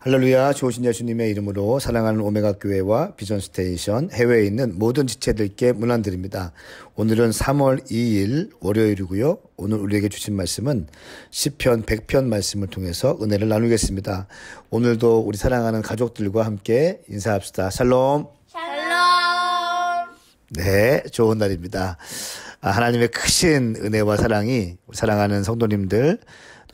할렐루야. 좋으신 예수님의 이름으로 사랑하는 오메가 교회와 비전 스테이션 해외에 있는 모든 지체들께 문안드립니다. 오늘은 3월 2일 월요일이고요. 오늘 우리에게 주신 말씀은 시편 100편 말씀을 통해서 은혜를 나누겠습니다. 오늘도 우리 사랑하는 가족들과 함께 인사합시다. 샬롬. 샬롬. 네, 좋은 날입니다. 하나님의 크신 은혜와 사랑이 사랑하는 성도님들,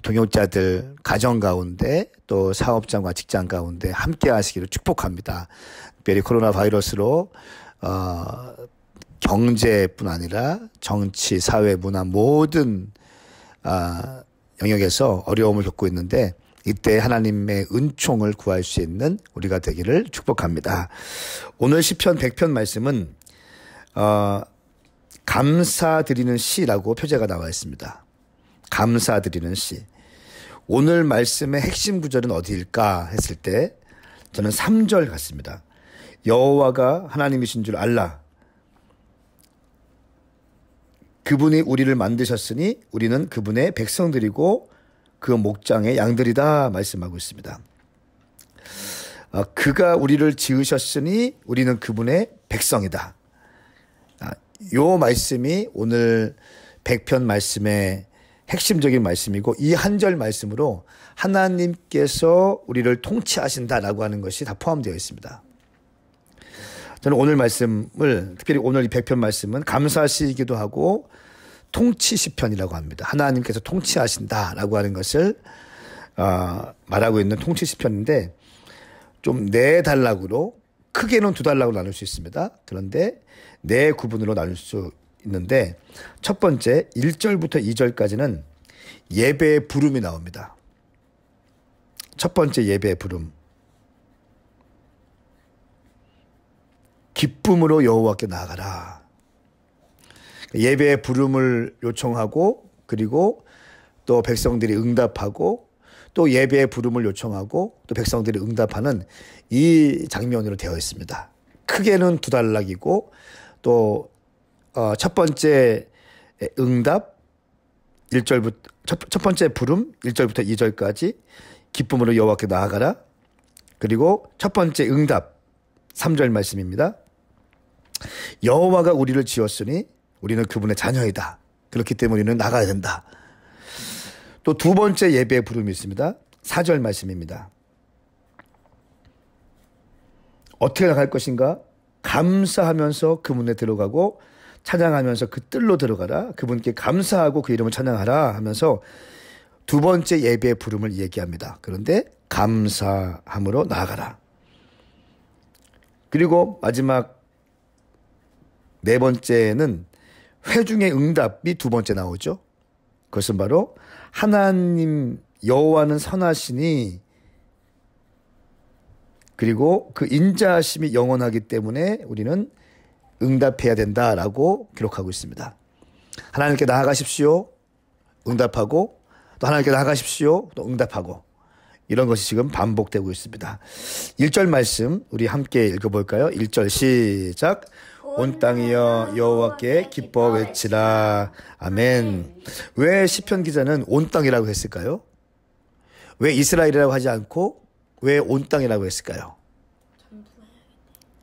동역자들 가정 가운데 또 사업장과 직장 가운데 함께 하시기를 축복합니다. 특별히 코로나 바이러스로 경제뿐 아니라 정치, 사회, 문화 모든 영역에서 어려움을 겪고 있는데 이때 하나님의 은총을 구할 수 있는 우리가 되기를 축복합니다. 오늘 시편 100편 말씀은 감사드리는 시라고 표제가 나와 있습니다. 감사드리는 시. 오늘 말씀의 핵심 구절은 어디일까 했을 때 저는 3절 같습니다. 여호와가 하나님이신 줄 알라. 그분이 우리를 만드셨으니 우리는 그분의 백성들이고 그 목장의 양들이다 말씀하고 있습니다. 그가 우리를 지으셨으니 우리는 그분의 백성이다. 요 말씀이 오늘 100편 말씀의 핵심적인 말씀이고 이 한 절 말씀으로 하나님께서 우리를 통치하신다라고 하는 것이 다 포함되어 있습니다. 저는 오늘 말씀을 특별히 오늘 이 100편 말씀은 감사시이기도 하고 통치시편이라고 합니다. 하나님께서 통치하신다라고 하는 것을 말하고 있는 통치시편인데 좀 네 단락으로 크게는 두 단락으로 나눌 수 있습니다. 그런데 네 구분으로 나눌 수 있는데 첫 번째 1절부터 2절까지는 예배의 부름이 나옵니다. 첫 번째 예배의 부름. 기쁨으로 여호와께 나아가라. 예배의 부름을 요청하고 그리고 또 백성들이 응답하고 또 예배의 부름을 요청하고 또 백성들이 응답하는 이 장면으로 되어 있습니다. 크게는 두 단락이고 또 첫 번째 응답 1절부터 첫 번째 부름 1절부터 2절까지 기쁨으로 여호와께 나아가라. 그리고 첫 번째 응답 3절 말씀입니다. 여호와가 우리를 지었으니 우리는 그분의 자녀이다. 그렇기 때문에 우리는 나가야 된다. 또 두 번째 예배의 부름이 있습니다. 4절 말씀입니다. 어떻게 나갈 것인가? 감사하면서 그 문에 들어가고 찬양하면서 그 뜰로 들어가라. 그분께 감사하고 그 이름을 찬양하라 하면서 두 번째 예배의 부름을 얘기합니다. 그런데 감사함으로 나아가라. 그리고 마지막 네 번째는 회중의 응답이 두 번째 나오죠. 그것은 바로 하나님 여호와는 선하시니 그리고 그 인자하심이 영원하기 때문에 우리는 응답해야 된다라고 기록하고 있습니다. 하나님께 나아가십시오. 응답하고 또 하나님께 나아가십시오. 또 응답하고 이런 것이 지금 반복되고 있습니다. 1절 말씀 우리 함께 읽어볼까요? 1절 시작. 온 땅이여 여호와께 기뻐 외치라. 아멘. 왜 시편 기자는 온 땅이라고 했을까요? 왜 이스라엘이라고 하지 않고 왜 온 땅이라고 했을까요?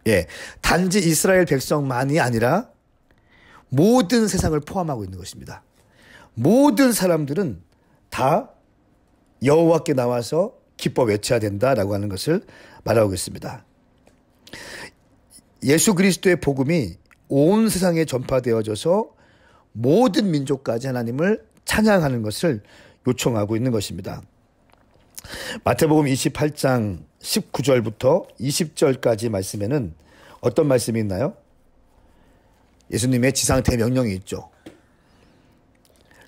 예, 단지 이스라엘 백성만이 아니라 모든 세상을 포함하고 있는 것입니다. 모든 사람들은 다 여호와께 나와서 기뻐 외쳐야 된다라고 하는 것을 말하고 있습니다. 예수 그리스도의 복음이 온 세상에 전파되어져서 모든 민족까지 하나님을 찬양하는 것을 요청하고 있는 것입니다. 마태복음 28장 19절부터 20절까지 말씀에는 어떤 말씀이 있나요? 예수님의 지상 대명령이 있죠.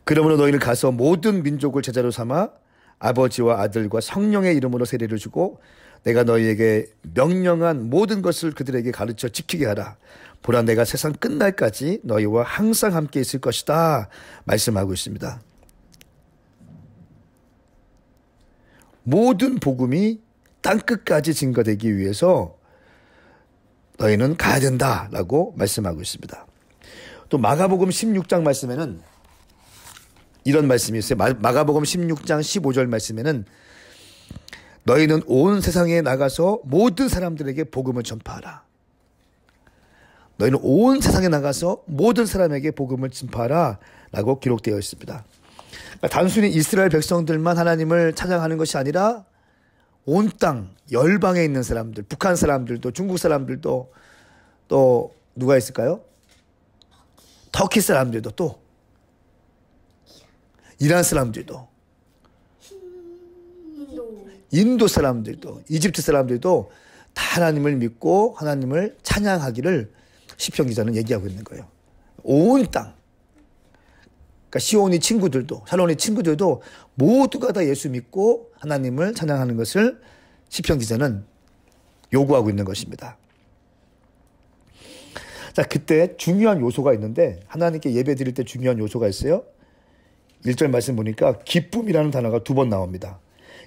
그러므로 너희는 가서 모든 민족을 제자로 삼아 아버지와 아들과 성령의 이름으로 세례를 주고 내가 너희에게 명령한 모든 것을 그들에게 가르쳐 지키게 하라. 보라 내가 세상 끝날까지 너희와 항상 함께 있을 것이다 말씀하고 있습니다. 모든 복음이 땅끝까지 증거되기 위해서 너희는 가야 된다라고 말씀하고 있습니다. 또 마가복음 16장 말씀에는 이런 말씀이 있어요. 마가복음 16장 15절 말씀에는 너희는 온 세상에 나가서 모든 사람들에게 복음을 전파하라. 너희는 온 세상에 나가서 모든 사람에게 복음을 전파하라 라고 기록되어 있습니다. 그러니까 단순히 이스라엘 백성들만 하나님을 찬양하는 것이 아니라 온 땅 열방에 있는 사람들, 북한 사람들도, 중국 사람들도, 또 누가 있을까요? 터키 사람들도, 또 이란 사람들도, 인도 사람들도, 이집트 사람들도 다 하나님을 믿고 하나님을 찬양하기를 시편 기자는 얘기하고 있는 거예요. 온 땅. 그러니까 시온이 친구들도, 샬론이 친구들도 모두가 다 예수 믿고 하나님을 찬양하는 것을 시편 기자는 요구하고 있는 것입니다. 자, 그때 중요한 요소가 있는데, 하나님께 예배 드릴 때 중요한 요소가 있어요. 1절 말씀 보니까 기쁨이라는 단어가 2번 나옵니다.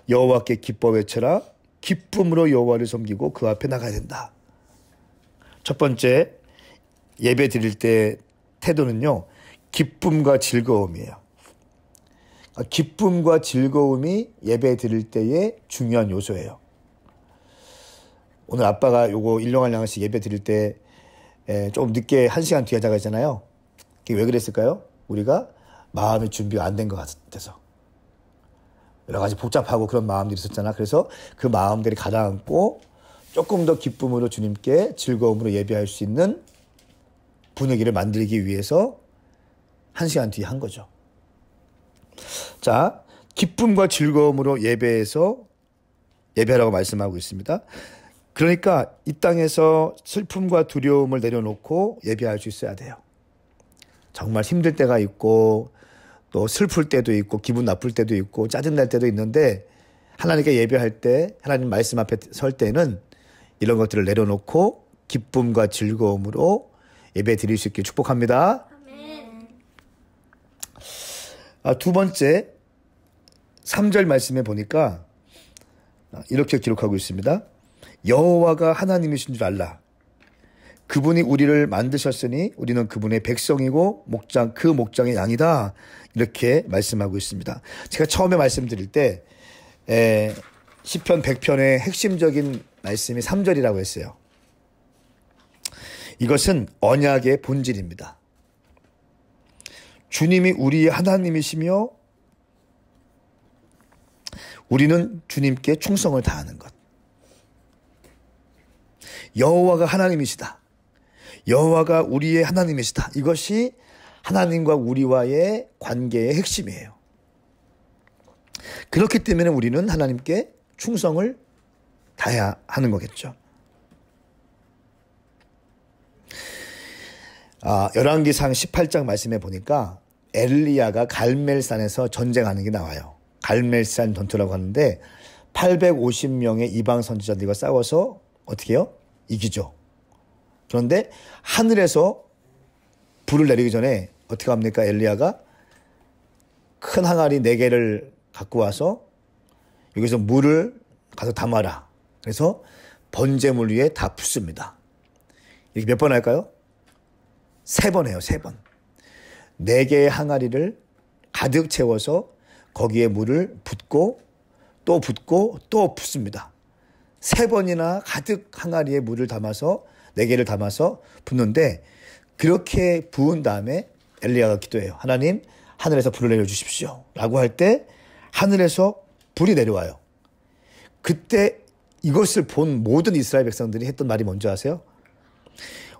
여호와께 기뻐 외쳐라. 기쁨으로 여호와를 섬기고 그 앞에 나가야 된다. 첫 번째, 예배 드릴 때 태도는요, 기쁨과 즐거움이에요. 기쁨과 즐거움이 예배 드릴 때의 중요한 요소예요. 오늘 아빠가 요거 일용할 양식 예배 드릴 때 좀 늦게 1시간 뒤에 하자고 했잖아요. 그게 왜 그랬을까요? 우리가 마음의 준비가 안 된 것 같아서. 여러 가지 복잡하고 그런 마음들이 있었잖아. 그래서 그 마음들이 가라앉고 조금 더 기쁨으로 주님께 즐거움으로 예배할 수 있는 분위기를 만들기 위해서 1시간 뒤에 한 거죠. 자, 기쁨과 즐거움으로 예배하라고 말씀하고 있습니다. 그러니까 이 땅에서 슬픔과 두려움을 내려놓고 예배할 수 있어야 돼요. 정말 힘들 때가 있고 또 슬플 때도 있고 기분 나쁠 때도 있고 짜증날 때도 있는데, 하나님께 예배할 때, 하나님 말씀 앞에 설 때는 이런 것들을 내려놓고 기쁨과 즐거움으로 예배 드릴 수 있길 축복합니다. 두 번째, 3절 말씀에 보니까 이렇게 기록하고 있습니다. 여호와가 하나님이신 줄 알라. 그분이 우리를 만드셨으니 우리는 그분의 백성이고 그 목장의 양이다. 이렇게 말씀하고 있습니다. 제가 처음에 말씀드릴 때 시편 100편의 핵심적인 말씀이 3절이라고 했어요. 이것은 언약의 본질입니다. 주님이 우리의 하나님이시며 우리는 주님께 충성을 다하는 것. 여호와가 하나님이시다. 여호와가 우리의 하나님이시다. 이것이 하나님과 우리와의 관계의 핵심이에요. 그렇기 때문에 우리는 하나님께 충성을 다해야 하는 거겠죠. 열왕기상 18장 말씀에 보니까 엘리야가 갈멜산에서 전쟁하는 게 나와요. 갈멜산 전투라고 하는데 850명의 이방 선지자들과 싸워서 어떻게 해요? 이기죠. 그런데 하늘에서 불을 내리기 전에 어떻게 합니까? 엘리야가 큰 항아리 4개를 갖고 와서 여기서 물을 가서 담아라. 그래서 번제물 위에 다 붓습니다. 이렇게 몇 번 할까요? 3번 해요. 3번. 4개의 항아리를 가득 채워서 거기에 물을 붓고 또 붓고 또 붓습니다. 3번이나 가득 항아리에 물을 담아서 4개를 담아서 붓는데, 그렇게 부은 다음에 엘리야가 기도해요. 하나님, 하늘에서 불을 내려주십시오. 라고 할 때 하늘에서 불이 내려와요. 그때 이것을 본 모든 이스라엘 백성들이 했던 말이 뭔지 아세요?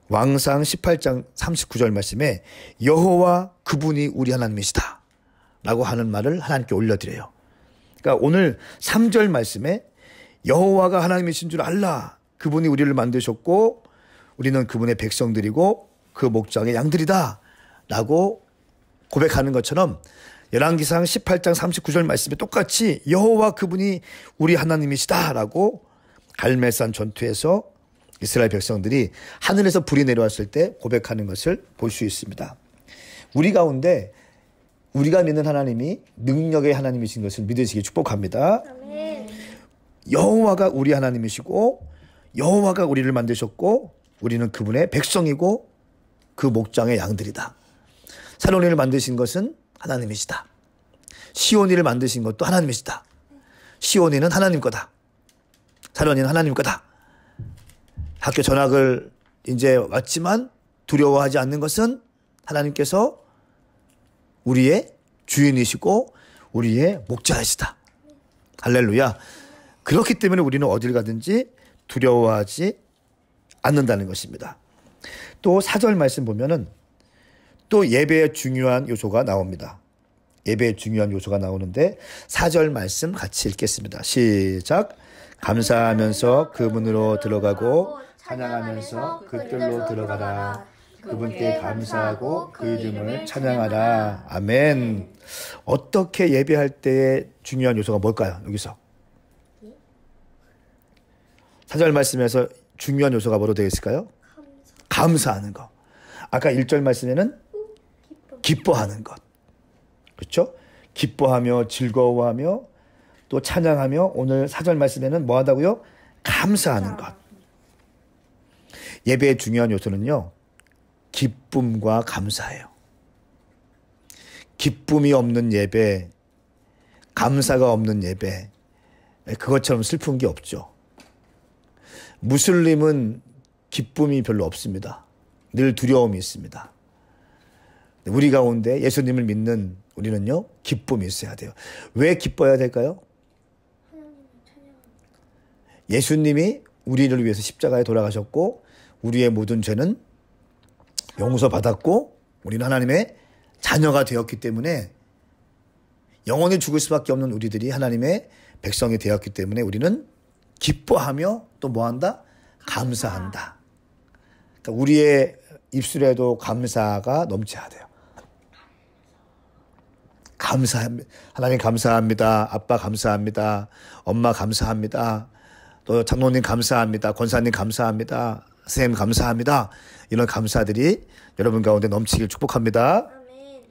왕상 18장 39절 말씀에 여호와 그분이 우리 하나님이시다 라고 하는 말을 하나님께 올려드려요. 그러니까 오늘 3절 말씀에 여호와가 하나님이신 줄 알라. 그분이 우리를 만드셨고 우리는 그분의 백성들이고 그 목장의 양들이다 라고 고백하는 것처럼 열왕기상 18장 39절 말씀에 똑같이 여호와 그분이 우리 하나님이시다 라고 갈멜산 전투에서 이스라엘 백성들이 하늘에서 불이 내려왔을 때 고백하는 것을 볼 수 있습니다. 우리 가운데 우리가 믿는 하나님이 능력의 하나님이신 것을 믿으시기 축복합니다. 아멘. 여호와가 우리 하나님이시고 여호와가 우리를 만드셨고 우리는 그분의 백성이고 그 목장의 양들이다. 살로니를 만드신 것은 하나님이시다. 시온이를 만드신 것도 하나님이시다. 시온이는 하나님 거다. 사련이는 하나님 거다. 학교 전학을 이제 왔지만 두려워하지 않는 것은 하나님께서 우리의 주인이시고 우리의 목자이시다. 할렐루야. 그렇기 때문에 우리는 어딜 가든지 두려워하지 않는다는 것입니다. 또 4절 말씀 보면은 또 예배의 중요한 요소가 나옵니다. 예배의 중요한 요소가 나오는데 4절 말씀 같이 읽겠습니다. 시작. 감사하면서 그 문으로 들어가고 찬양하면서 그 뜰로 들어가라. 그분께 감사하고 그 이름을 찬양하라. 아멘. 어떻게 예배할 때의 중요한 요소가 뭘까요? 여기서 4절 말씀에서 중요한 요소가 뭐로 되어 있을까요? 감사하는 것. 아까 1절 말씀에는 기뻐하는 것. 그렇죠? 기뻐하며 즐거워하며 또 찬양하며 오늘 4절 말씀에는 뭐 하다고요? 감사하는 것. 예배의 중요한 요소는요. 기쁨과 감사예요. 기쁨이 없는 예배, 감사가 없는 예배, 그것처럼 슬픈 게 없죠. 무슬림은 기쁨이 별로 없습니다. 늘 두려움이 있습니다. 우리 가운데 예수님을 믿는 우리는요, 기쁨이 있어야 돼요. 왜 기뻐야 될까요? 예수님이 우리를 위해서 십자가에 돌아가셨고 우리의 모든 죄는 용서받았고 우리는 하나님의 자녀가 되었기 때문에 영원히 죽을 수밖에 없는 우리들이 하나님의 백성이 되었기 때문에 우리는 기뻐하며 또 뭐한다? 감사한다. 그러니까 우리의 입술에도 감사가 넘쳐야 돼요. 감사합니다. 하나님 감사합니다. 아빠 감사합니다. 엄마 감사합니다. 또 장로님 감사합니다. 권사님 감사합니다. 선생님 감사합니다. 이런 감사들이 여러분 가운데 넘치길 축복합니다. 아멘.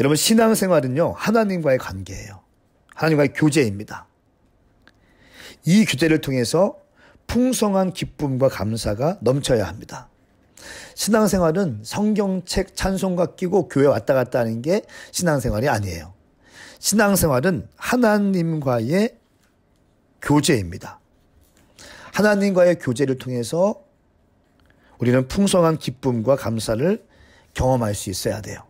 여러분 신앙생활은요. 하나님과의 관계예요. 하나님과의 교제입니다. 이 교제를 통해서 풍성한 기쁨과 감사가 넘쳐야 합니다. 신앙생활은 성경책 찬송가 끼고 교회 왔다 갔다 하는 게 신앙생활이 아니에요. 신앙생활은 하나님과의 교제입니다. 하나님과의 교제를 통해서 우리는 풍성한 기쁨과 감사를 경험할 수 있어야 돼요.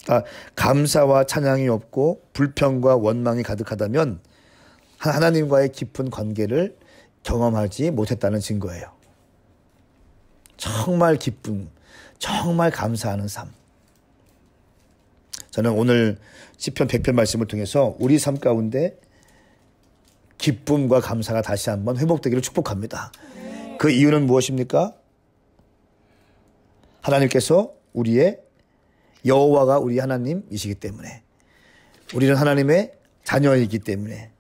그러니까 감사와 찬양이 없고 불평과 원망이 가득하다면 하나님과의 깊은 관계를 경험하지 못했다는 증거예요. 정말 기쁨, 정말 감사하는 삶. 저는 오늘 시편 100편 말씀을 통해서 우리 삶 가운데 기쁨과 감사가 다시 한번 회복되기를 축복합니다. 그 이유는 무엇입니까? 하나님께서 우리의 여호와가 우리 하나님이시기 때문에, 우리는 하나님의 자녀이기 때문에,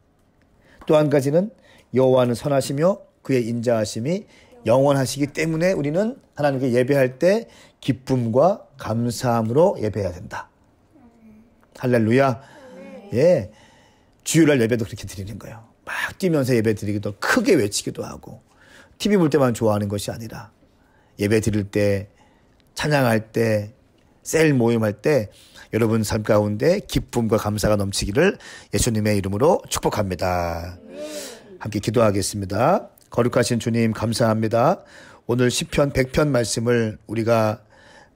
또 한 가지는 여호와는 선하시며 그의 인자하심이 영원하시기 때문에 우리는 하나님께 예배할 때 기쁨과 감사함으로 예배해야 된다. 할렐루야. 예, 주일날 예배도 그렇게 드리는 거예요. 막 뛰면서 예배 드리기도, 크게 외치기도 하고, TV 볼 때만 좋아하는 것이 아니라 예배 드릴 때, 찬양할 때, 셀 모임할 때 여러분 삶 가운데 기쁨과 감사가 넘치기를 예수님의 이름으로 축복합니다. 함께 기도하겠습니다. 거룩하신 주님 감사합니다. 오늘 시편 100편 말씀을 우리가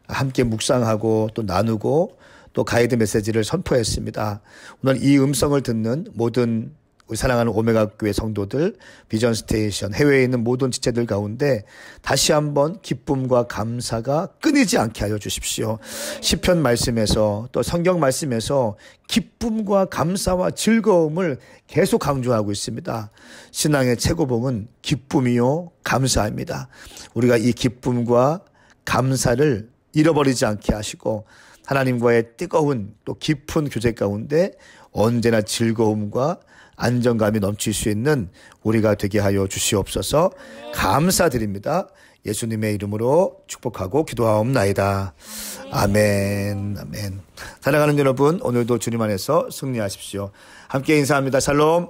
함께 묵상하고 또 나누고 또 가이드 메시지를 선포했습니다. 오늘 이 음성을 듣는 모든 우리 사랑하는 오메가 교회 성도들, 비전 스테이션, 해외에 있는 모든 지체들 가운데 다시 한번 기쁨과 감사가 끊이지 않게 하여 주십시오. 시편 말씀에서 또 성경 말씀에서 기쁨과 감사와 즐거움을 계속 강조하고 있습니다. 신앙의 최고봉은 기쁨이요 감사입니다. 우리가 이 기쁨과 감사를 잃어버리지 않게 하시고 하나님과의 뜨거운 또 깊은 교제 가운데 언제나 즐거움과 안정감이 넘칠 수 있는 우리가 되게 하여 주시옵소서. 감사드립니다. 예수님의 이름으로 축복하고 기도하옵나이다. 아멘. 아멘. 사랑하는 여러분, 오늘도 주님 안에서 승리하십시오. 함께 인사합니다. 샬롬.